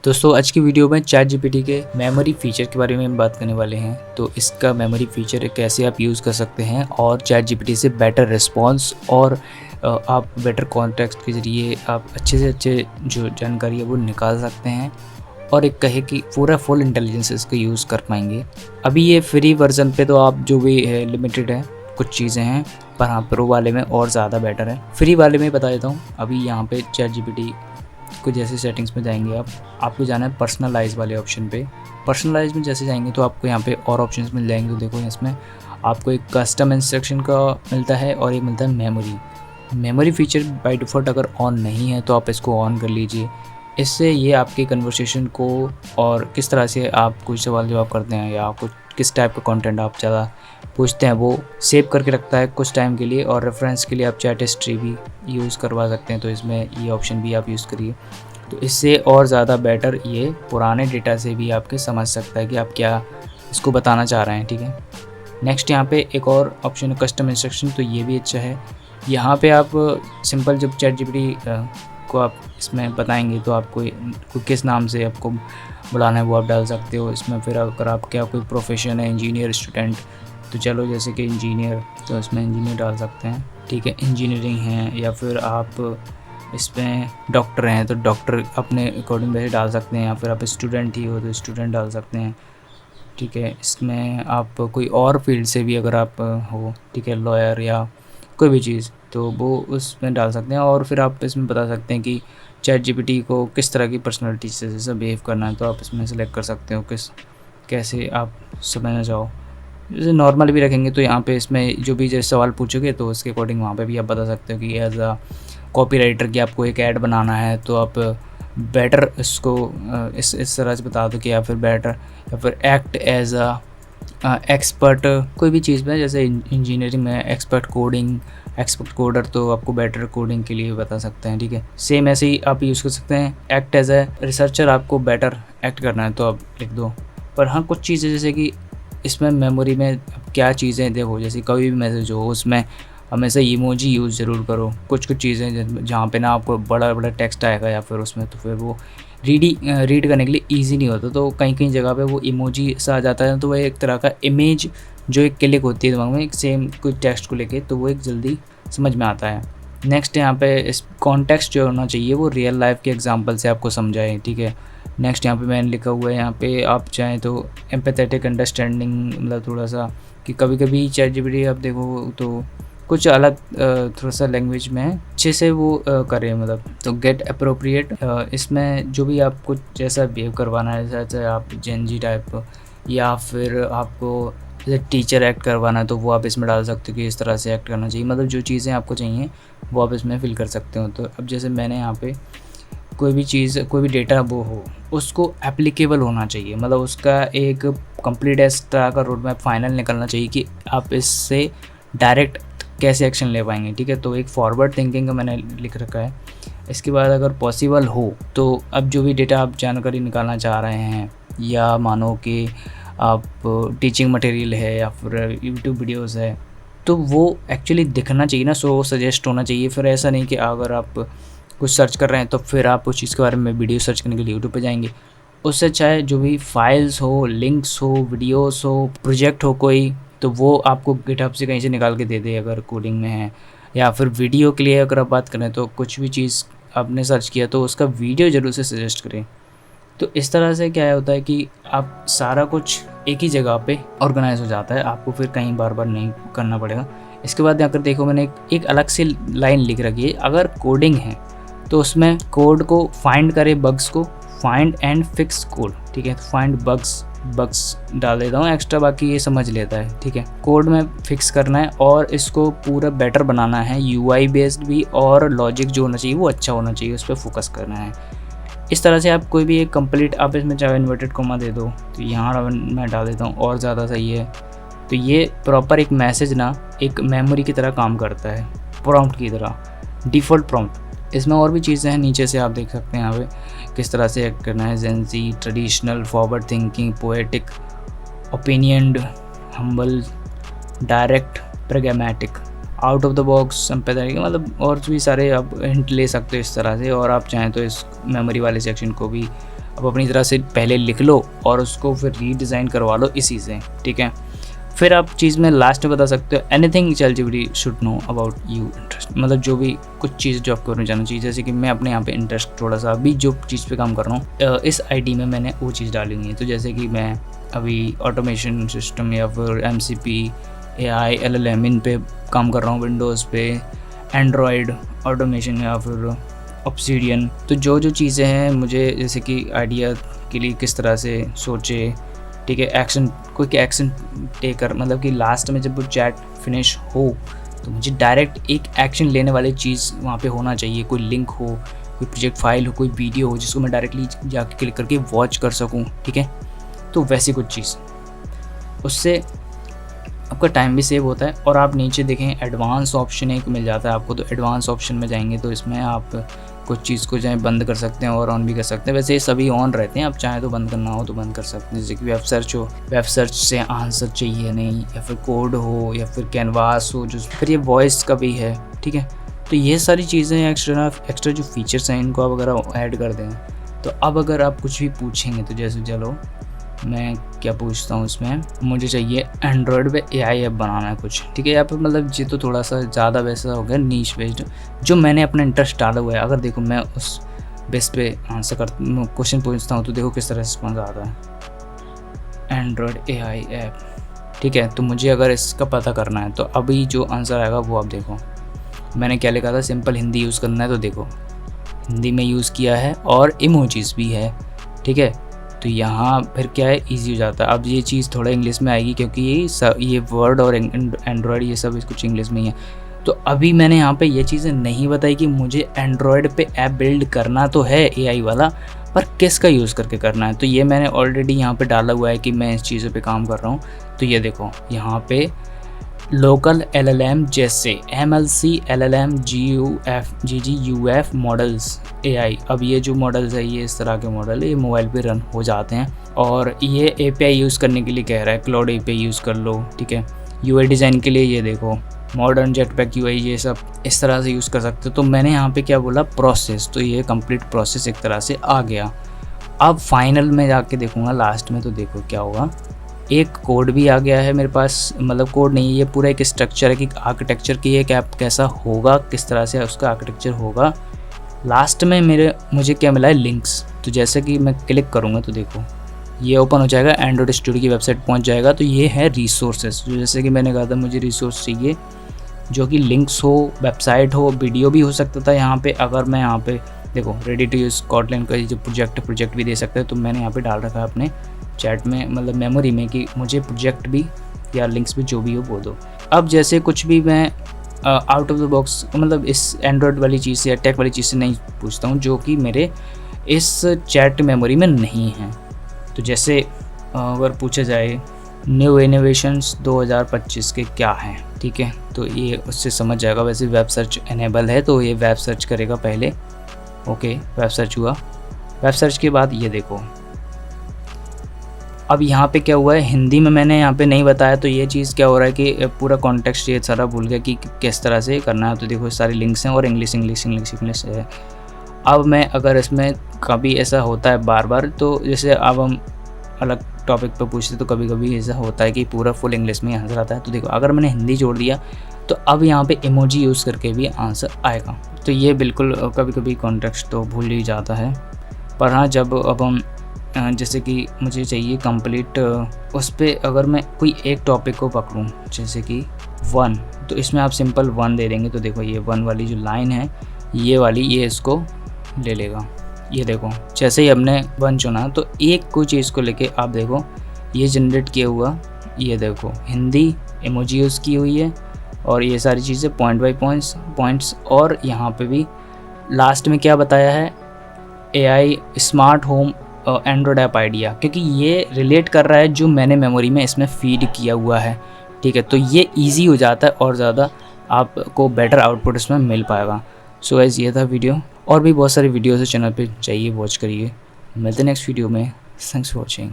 दोस्तों आज की वीडियो में चैट जीपीटी के मेमोरी फीचर के बारे में हम बात करने वाले हैं। तो इसका मेमोरी फीचर कैसे आप यूज़ कर सकते हैं और चैट जीपीटी से बेटर रिस्पांस और आप बेटर कॉन्टेक्स्ट के ज़रिए आप अच्छे से अच्छे जो जानकारी है वो निकाल सकते हैं और एक कहे कि पूरा फुल इंटेलिजेंस इसका यूज़ कर पाएंगे। अभी ये फ्री वर्जन पे तो आप जो भी है लिमिटेड है कुछ चीज़ें हैं, पर हाँ प्रो वाले में और ज़्यादा बेटर है। फ्री वाले में बता देता हूँ। अभी यहाँ पे चैट जीपीटी को जैसे सेटिंग्स में जाएंगे आपको जाना है पर्सनलाइज वाले ऑप्शन पे। पर्सनलाइज में जैसे जाएंगे तो आपको यहाँ पे और ऑप्शंस मिल जाएंगे। तो देखो इसमें आपको एक कस्टम इंस्ट्रक्शन का मिलता है और एक मिलता है मेमोरी फीचर। बाय डिफ़ॉल्ट अगर ऑन नहीं है तो आप इसको ऑन कर लीजिए। इससे ये आपके कन्वर्सेशन को और किस तरह से आप कुछ सवाल जवाब करते हैं या कुछ किस टाइप का कंटेंट आप ज़्यादा पूछते हैं वो सेव करके रखता है कुछ टाइम के लिए। और रेफरेंस के लिए आप चैट हिस्ट्री भी यूज़ करवा सकते हैं, तो इसमें ये ऑप्शन भी आप यूज़ करिए। तो इससे और ज़्यादा बेटर ये पुराने डेटा से भी आपके समझ सकता है कि आप क्या इसको बताना चाह रहे हैं। ठीक है, नेक्स्ट यहाँ पे एक और ऑप्शन है कस्टम इंस्ट्रक्शन। तो ये भी अच्छा है। यहाँ पे आप सिंपल जब चैट जीपीटी को आप इसमें बताएंगे तो आपको किस नाम से आपको बुलाना है वो आप डाल सकते हो इसमें। फिर अगर आप क्या कोई प्रोफेशन है इंजीनियर स्टूडेंट, तो चलो जैसे कि इंजीनियर, तो इसमें इंजीनियर डाल सकते हैं। ठीक है, इंजीनियरिंग है, या फिर आप इसमें डॉक्टर हैं तो डॉक्टर अपने अकॉर्डिंग वैसे डाल सकते हैं, या फिर आप स्टूडेंट ही हो तो स्टूडेंट डाल सकते हैं। ठीक है, इसमें आप कोई और फील्ड से भी अगर आप हो, ठीक है, लॉयर या कोई भी चीज़, तो वो उसमें डाल सकते हैं। और फिर आप इसमें बता सकते हैं कि चैट जीपीटी को किस तरह की पर्सनैलिटी से जैसे बिहेव करना है, तो आप इसमें सेलेक्ट कर सकते हो कैसे आप समझना चाहो। जैसे नॉर्मल भी रखेंगे तो यहाँ पे इसमें जो भी जैसे सवाल पूछोगे तो उसके अकॉर्डिंग वहाँ पे भी आप बता सकते हो कि एज अ कॉपी राइटर की आपको एक ऐड बनाना है तो आप बेटर इसको इस तरह से बता दो कि या फिर एक्ट एज अ एक्सपर्ट कोई भी चीज़ में, जैसे इंजीनियरिंग में एक्सपर्ट कोडर, तो आपको बेटर कोडिंग के लिए बता सकते हैं। ठीक है, सेम ऐसे ही आप यूज़ कर सकते हैं। एक्ट एज ए रिसर्चर, आपको बेटर एक्ट करना है तो आप लिख दो। पर हाँ कुछ चीज़ें जैसे कि इसमें मेमोरी में क्या चीज़ें देखो, जैसे कोई भी मैसेज हो उसमें हमेशा इमोजी यूज़ ज़रूर करो। कुछ चीज़ें जहाँ पे ना आपको बड़ा बड़ा टेक्स्ट आएगा या फिर उसमें, तो फिर वो रीड करने के लिए ईजी नहीं होता। तो कहीं जगह पे वो इमोजी सा आ जाता है, तो वो एक तरह का इमेज जो एक क्लिक होती है दिमाग में एक सेम कोई टेक्स्ट को लेके, तो वो एक जल्दी समझ में आता है। नेक्स्ट यहाँ पे इस कॉन्टेक्स्ट जो होना चाहिए वो रियल लाइफ के एग्जांपल से आपको समझाए। ठीक है, नेक्स्ट यहाँ पे मैंने लिखा हुआ है, यहाँ पे आप चाहें तो एम्पैथेटिक अंडरस्टैंडिंग, मतलब थोड़ा सा कि कभी कभी चैट जीपीटी आप देखो तो कुछ अलग थोड़ा सा लैंग्वेज में अच्छे से वो करें, मतलब तो गेट अप्रोप्रिएट इसमें जो भी आपको जैसा बिहेव करवाना है, जैसे आप जेनजी टाइप या फिर आपको जैसे टीचर एक्ट करवाना है तो वो आप इसमें डाल सकते हो कि इस तरह से एक्ट करना चाहिए। मतलब जो चीज़ें आपको चाहिए वो आप इसमें फिल कर सकते हो। तो अब जैसे मैंने यहाँ पे कोई भी चीज़ कोई भी डेटा वो हो उसको एप्लीकेबल होना चाहिए, मतलब उसका एक कंप्लीट इस तरह का रोड मैप फाइनल निकलना चाहिए कि आप इससे डायरेक्ट कैसे एक्शन ले पाएंगे। ठीक है, तो एक फॉरवर्ड थिंकिंग का मैंने लिख रखा है। इसके बाद अगर पॉसिबल हो तो अब जो भी डेटा आप जानकारी निकालना चाह रहे हैं, या मानो कि आप टीचिंग मटेरियल है या फिर यूट्यूब वीडियोज़ है, तो वो एक्चुअली दिखना चाहिए ना, सो सजेस्ट होना चाहिए। फिर ऐसा नहीं कि अगर आप कुछ सर्च कर रहे हैं तो फिर आप उस चीज़ के बारे में वीडियो सर्च करने के लिए यूट्यूब पे जाएंगे। उससे चाहे जो भी फाइल्स हो, लिंक्स हो, वीडियोस हो, प्रोजेक्ट हो कोई, तो वो आपको गिटहब से कहीं से निकाल के दे दे अगर कोडिंग में है। या फिर वीडियो के लिए अगर आप बात करें तो कुछ भी चीज़ आपने सर्च किया तो उसका वीडियो ज़रूर से सजेस्ट करें। तो इस तरह से क्या होता है कि आप सारा कुछ एक ही जगह पे ऑर्गेनाइज हो जाता है, आपको फिर कहीं बार बार नहीं करना पड़ेगा। इसके बाद अगर देखो मैंने एक अलग से लाइन लिख रखी है, अगर कोडिंग है तो उसमें कोड को फाइंड करे, बग्स को फाइंड एंड फिक्स कोड। ठीक है, फाइंड बग्स डाल देता हूँ एक्स्ट्रा, बाकी ये समझ लेता है। ठीक है, कोड में फिक्स करना है और इसको पूरा बेटर बनाना है, यूआई बेस्ड भी, और लॉजिक जो होना चाहिए वो अच्छा होना चाहिए, उस पर फोकस करना है। इस तरह से आप कोई भी एक कंप्लीट, आप इसमें चाहे इन्वर्टेड कोमा दे दो तो यहाँ मैं डाल देता हूँ और ज़्यादा सही है। तो ये प्रॉपर एक मैसेज ना एक मेमोरी की तरह काम करता है, प्रॉम्प्ट की तरह, डिफ़ॉल्ट प्रॉम्प्ट। इसमें और भी चीज़ें हैं, नीचे से आप देख सकते हैं यहाँ पे किस तरह से एक्ट करना है। Gen Z, traditional, forward thinking, poetic, opinionated, humble, direct, pragmatic, out of the box, empathetic, मतलब और भी सारे आप हिंट ले सकते हो इस तरह से। और आप चाहें तो इस मेमोरी वाले सेक्शन को भी अब अपनी तरह से पहले लिख लो और उसको फिर रीडिज़ाइन करवा लो इसी से, ठीक है। फिर आप चीज़ में लास्ट में बता सकते हो anything ChatGPT should know about you interest, मतलब जो भी कुछ चीज़ जो आपको जाना चाहिए। जैसे कि मैं अपने यहाँ पे इंटरेस्ट थोड़ा सा अभी जो चीज़ पे काम कर रहा हूँ इस आईडी में मैंने वो चीज़ डाली हुई है। तो जैसे कि मैं अभी ऑटोमेशन सिस्टम या फिर MCP AI LLM इन पे काम कर रहा हूँ, विंडोज़ पे एंड्रॉयड ऑटोमेशन या फिर ऑब्सीडियन। तो जो जो चीज़ें हैं मुझे जैसे कि आइडिया के लिए किस तरह से सोचे, ठीक है, एक्शन क्विक एक्शन टेकर, मतलब कि लास्ट में जब वो चैट फिनिश हो तो मुझे डायरेक्ट एक एक्शन लेने वाली चीज़ वहाँ पे होना चाहिए। कोई लिंक हो, कोई प्रोजेक्ट फाइल हो, कोई वीडियो हो जिसको मैं डायरेक्टली जाके क्लिक करके वॉच कर सकूँ, ठीक है। तो वैसी कुछ चीज़, उससे आपका टाइम भी सेव होता है। और आप नीचे देखें एडवांस ऑप्शन एक मिल जाता है आपको, तो एडवांस ऑप्शन में जाएंगे तो इसमें आप कुछ चीज़ को चाहे बंद कर सकते हैं और ऑन भी कर सकते हैं। वैसे ये सभी ऑन रहते हैं, आप चाहे तो बंद करना हो तो बंद कर सकते हैं। जैसे कि वेब सर्च हो, वेब सर्च से आंसर चाहिए नहीं, या फिर कोड हो, या फिर कैनवास हो, जो फिर ये वॉइस का भी है, ठीक है। तो ये सारी चीज़ें एक्स्ट्रा जो फीचर्स हैं इनको आप अगर ऐड कर दें तो अब अगर आप कुछ भी पूछेंगे तो जैसे चलो मैं क्या पूछता हूँ इसमें, मुझे चाहिए एंड्रॉयड पे AI ऐप बनाना है कुछ, ठीक है। यहाँ पे मतलब ये तो थोड़ा सा ज़्यादा वैसा हो गया नीश बेस्ड, जो मैंने अपना इंटरेस्ट डाला हुआ है। अगर देखो मैं उस बेस पे आंसर क्वेश्चन पूछता हूँ तो देखो किस तरह रिस्पॉन्स आता है, एंड्रॉयड AI ऐप, ठीक है। तो मुझे अगर इसका पता करना है तो अभी जो आंसर आएगा वो आप देखो, मैंने क्या लिखा था, सिंपल हिंदी यूज़ करना है, तो देखो हिंदी में यूज़ किया है और इमोजीज भी है, ठीक है। तो यहाँ फिर क्या है, इजी हो जाता है। अब ये चीज़ थोड़ा इंग्लिश में आएगी क्योंकि ये वर्ड और एंड्रॉयड ये सब कुछ इंग्लिश में ही है। तो अभी मैंने यहाँ पे ये चीज़ें नहीं बताई कि मुझे एंड्रॉयड पे ऐप बिल्ड करना तो है AI वाला, पर किसका यूज़ करके करना है। तो ये मैंने ऑलरेडी यहाँ पे डाला हुआ है कि मैं इस चीज़ों पे काम कर रहा हूँ। तो ये देखो यहाँ पे लोकल LLM जैसे MLC LLM GGUF models AI। अब ये जो मॉडल्स है ये इस तरह के मॉडल है, ये मोबाइल पे रन हो जाते हैं। और ये API यूज़ करने के लिए कह रहा है, क्लाउड API यूज़ कर लो, ठीक है। UI डिज़ाइन के लिए ये देखो मॉडर्न जेटपैक UI, ये सब इस तरह से यूज़ कर सकते हो। तो मैंने यहाँ पे क्या बोला, प्रोसेस, तो ये कंप्लीट प्रोसेस एक तरह से आ गया। अब फाइनल में जाके देखूँगा लास्ट में, तो देखो क्या होगा, एक कोड भी आ गया है मेरे पास, मतलब कोड नहीं, ये पूरा एक स्ट्रक्चर है कि आर्किटेक्चर की एक ऐप कैसा होगा, किस तरह से उसका आर्किटेक्चर होगा। लास्ट में मुझे क्या मिला है, लिंक्स। तो जैसे कि मैं क्लिक करूँगा तो देखो ये ओपन हो जाएगा, एंड्रॉयड स्टूडियो की वेबसाइट पहुँच जाएगा। तो ये है रिसोर्सेज, जो जैसे कि मैंने कहा था मुझे रिसोर्स चाहिए जो कि लिंक्स हो, वेबसाइट हो, वीडियो भी हो सकता था यहाँ पे। अगर मैं यहाँ पे देखो रेडी टू यूज़ कोटलिन का जो प्रोजेक्ट भी दे सकते हैं, तो मैंने यहाँ पे डाल रखा है अपने चैट में, मतलब मेमोरी में, कि मुझे प्रोजेक्ट भी या लिंक्स भी जो भी हो वो दो। अब जैसे कुछ भी मैं आउट ऑफ द बॉक्स, मतलब इस एंड्रॉयड वाली चीज़ से या टेक वाली चीज़ से नहीं पूछता हूँ जो कि मेरे इस चैट मेमोरी में नहीं है। तो जैसे अगर पूछा जाए न्यू इनोवेशंस 2025 के क्या हैं, ठीक है, तो ये उससे समझ जाएगा। वैसे वेब सर्च इनेबल है तो ये वेब सर्च करेगा पहले, ओके वेब सर्च हुआ। वेब सर्च के बाद ये देखो अब यहाँ पे क्या हुआ है, हिंदी में मैंने यहाँ पे नहीं बताया, तो ये चीज़ क्या हो रहा है कि पूरा कॉन्टेक्स्ट ये सारा भूल गया कि किस तरह से करना है। तो देखो सारे लिंक्स हैं और इंग्लिश है। अब मैं अगर इसमें कभी ऐसा होता है बार बार, तो जैसे अब हम अलग टॉपिक पे पूछते तो कभी कभी ऐसा होता है कि पूरा फुल इंग्लिश में आंसर आता है। तो देखो अगर मैंने हिंदी जोड़ दिया तो अब यहाँ पे इमोजी यूज़ करके भी आंसर आएगा। तो ये बिल्कुल कभी कभी कॉन्टेक्स्ट तो भूल ही जाता है, पर हाँ जब अब हम जैसे कि मुझे चाहिए कंप्लीट उस पर अगर मैं कोई एक टॉपिक को पकड़ूं जैसे कि 1, तो इसमें आप सिंपल 1 दे देंगे। तो देखो ये 1 वाली जो लाइन है ये वाली, ये इसको ले लेगा। ये देखो जैसे ही हमने 1 चुना तो एक कोई चीज़ को लेके आप देखो ये जनरेट किया हुआ, ये देखो हिंदी इमोजी यूज़ की हुई है और ये सारी चीज़ें पॉइंट बाई पॉइंट्स। और यहाँ पे भी लास्ट में क्या बताया है, AI smart home Android app idea, क्योंकि ये रिलेट कर रहा है जो मैंने मेमोरी में इसमें फीड किया हुआ है, ठीक है। तो ये ईजी हो जाता है और ज़्यादा आपको बेटर आउटपुट इसमें मिल पाएगा। सो गाइस ये था वीडियो, और भी बहुत सारी वीडियोज़ है चैनल पे, चाहिए वॉच करिए। मिलते हैं नेक्स्ट वीडियो में। Thanks for watching.